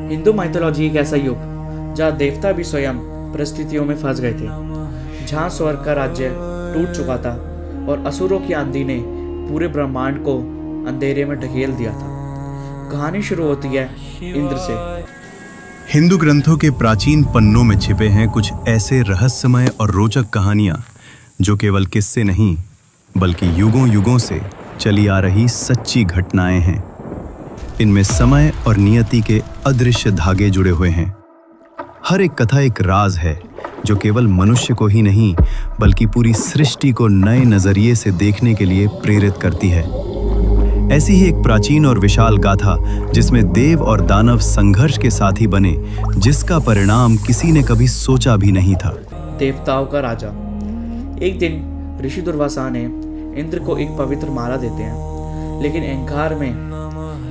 Hindu mythology एक ऐसा युग जहाँ देवता भी स्वयं परिस्थितियों में फंस गए थे, जहाँ स्वर्ग का राज्य टूट चुका था और असुरों की आंधी ने पूरे ब्रह्मांड को अंधेरे में ढकेल दिया था। कहानी शुरू होती है इंद्र से। हिंदू ग्रंथों के प्राचीन पन्नों में छिपे हैं कुछ ऐसे रहस्यमय और रोचक कहानियां जो केवल किस्से नहीं बल्कि युगों युगों से चली आ रही सच्ची घटनाएं हैं। इनमें समय और नियति के अदृश्य धागे जुड़े हुए हैं। हर एक कथा एक राज है जो केवल मनुष्य को ही नहीं बल्कि पूरी सृष्टि को नए नजरिए से देखने के लिए प्रेरित करती है। ऐसी ही एक प्राचीन और विशाल गाथा जिसमें देव और दानव संघर्ष के साथी बने, जिसका परिणाम किसी ने कभी सोचा भी नहीं था। देवताओं का राजा। एक दिन ऋषि दुर्वासा ने इंद्र को एक पवित्र माला देते हैं, लेकिन अहंकार में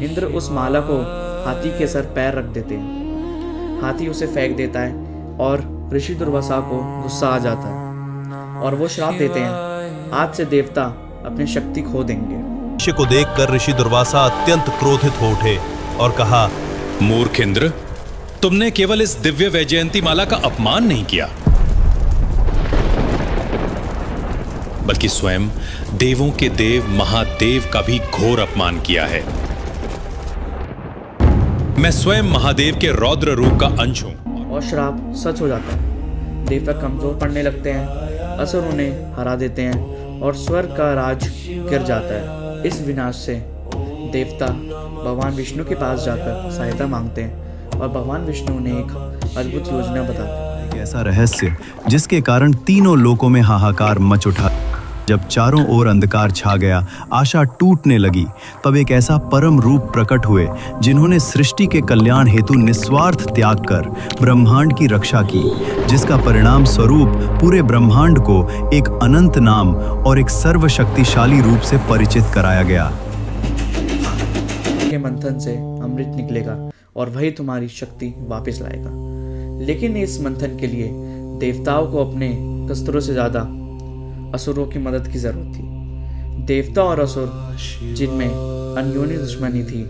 इंद्र उस माला को हाथी के सर पैर रख देते हैं। हाथी उसे फेंक देता है और ऋषि दुर्वासा को गुस्सा आ जाता है और वो श्राप देते हैं, आज से देवता अपनी शक्ति खो देंगे। ऋषि को देखकर ऋषि दुर्वासा अत्यंत क्रोधित हो उठे और कहा, मूर्ख इंद्र, तुमने केवल इस दिव्य वैजयंती माला का अपमान नहीं किया, बल्कि स्वयं देवों के देव महादेव का भी घोर अपमान किया है। मैं स्वयं महादेव के रौद्र रूप का अंश हूं। और श्राप सच हो जाता है। देवता कमजोर पड़ने लगते हैं, असुर उन्हें हरा देते हैं और स्वर्ग का राज गिर जाता है। इस विनाश से देवता भगवान विष्णु के पास जाकर सहायता मांगते हैं और भगवान विष्णु ने एक अद्भुत योजना बताते हैं। एक ऐसा रहस्य जिसके कारण तीनों लोकों में हाहाकार मच उठा। जब चारों ओर अंधकार छा गया, आशा टूटने लगी, तब एक ऐसा परम रूप प्रकट हुए जिन्होंने सृष्टि के कल्याण हेतु निस्वार्थ त्याग कर ब्रह्मांड की रक्षा की, जिसका परिणाम स्वरूप पूरे ब्रह्मांड को एक अनंत नाम और एक सर्वशक्तिशाली रूप से परिचित कराया गया। के मंथन से अमृत निकलेगा और वही तुम्हारी शक्ति वापस लाएगा। लेकिन इस मंथन के लिए देवताओं को अपने कस्तरों से ज्यादा असुरों की मदद की जरूरत थी। देवता और असुर, जिनमें अन्योन्य दुश्मनी थी,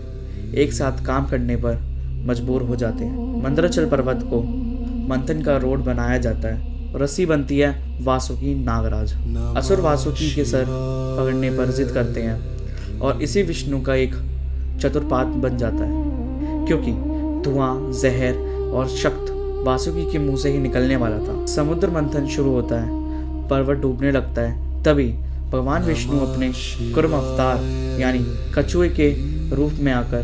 एक साथ काम करने पर मजबूर हो जाते हैं। मंदराचल पर्वत को मंथन का रोड बनाया जाता है। रस्सी बनती है वासुकी नागराज। असुर वासुकी के सर पकड़ने पर जिद करते हैं और इसी विष्णु का एक चतुर्पाद बन जाता है, क्योंकि धुआं, जहर और शक्त वासुकी के मुंह से ही निकलने वाला था। समुद्र मंथन शुरू होता है, पर्वत डूबने लगता है। तभी भगवान विष्णु अपने कुर्म अवतार यानी कछुए के रूप में आकर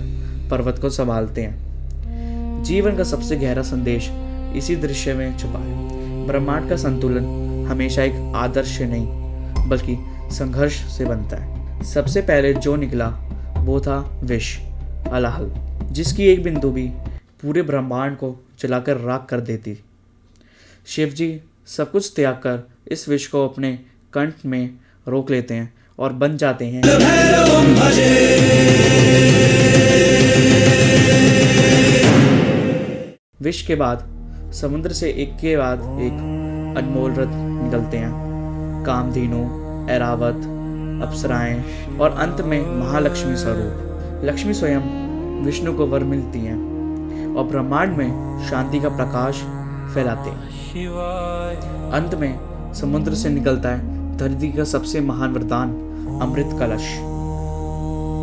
पर्वत को संभालते हैं। जीवन का सबसे गहरा संदेश इसी दृश्य में छुपा है। ब्रह्मांड का संतुलन हमेशा एक आदर्श नहीं बल्कि संघर्ष से बनता है। सबसे पहले जो निकला वो था विष, हलाहल, जिसकी एक बिंदु भी पूरे ब्रह्मांड को जलाकर राख कर देती। शिवजी सब कुछ त्याग कर इस विष को अपने कंठ में रोक लेते हैं और बन जाते हैं विष के बाद समुद्र से एक के बाद एक अनमोल रत्न निकलते हैं। कामधेनु, ऐरावत, अप्सराएं और अंत में महालक्ष्मी स्वरूप। लक्ष्मी स्वयं विष्णु को वर मिलती हैं और ब्रह्मांड में शांति का प्रकाश फैलाते हैं। अंत में समुद्र से निकलता है धरती का सबसे महान वरदान, अमृत कलश।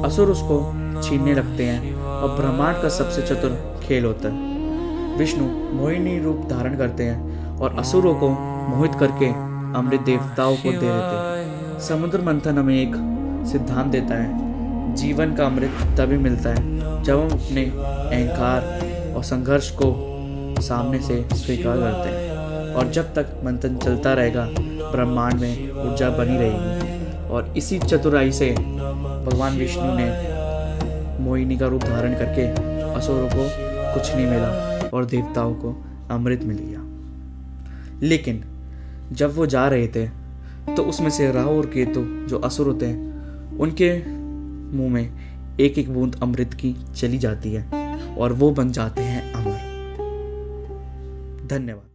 असुर उसको छीनने लगते हैं और ब्रह्मांड का सबसे चतुर खेल होता है। विष्णु मोहिनी रूप धारण करते हैं और असुरों को मोहित करके अमृत देवताओं को दे देते हैं। समुद्र मंथन हमें एक सिद्धांत देता है, जीवन का अमृत तभी मिलता है जब हम अपने अहंकार और संघर्ष को सामने से स्वीकार करते हैं। और जब तक मंथन चलता रहेगा, ब्रह्मांड में ऊर्जा बनी रहेगी। और इसी चतुराई से भगवान विष्णु ने मोहिनी का रूप धारण करके असुरों को कुछ नहीं मिला और देवताओं को अमृत मिल गया। लेकिन जब वो जा रहे थे तो उसमें से राहु और केतु जो असुर होते हैं, उनके मुंह में एक एक बूंद अमृत की चली जाती है और वो बन जाते हैं अमर। धन्यवाद।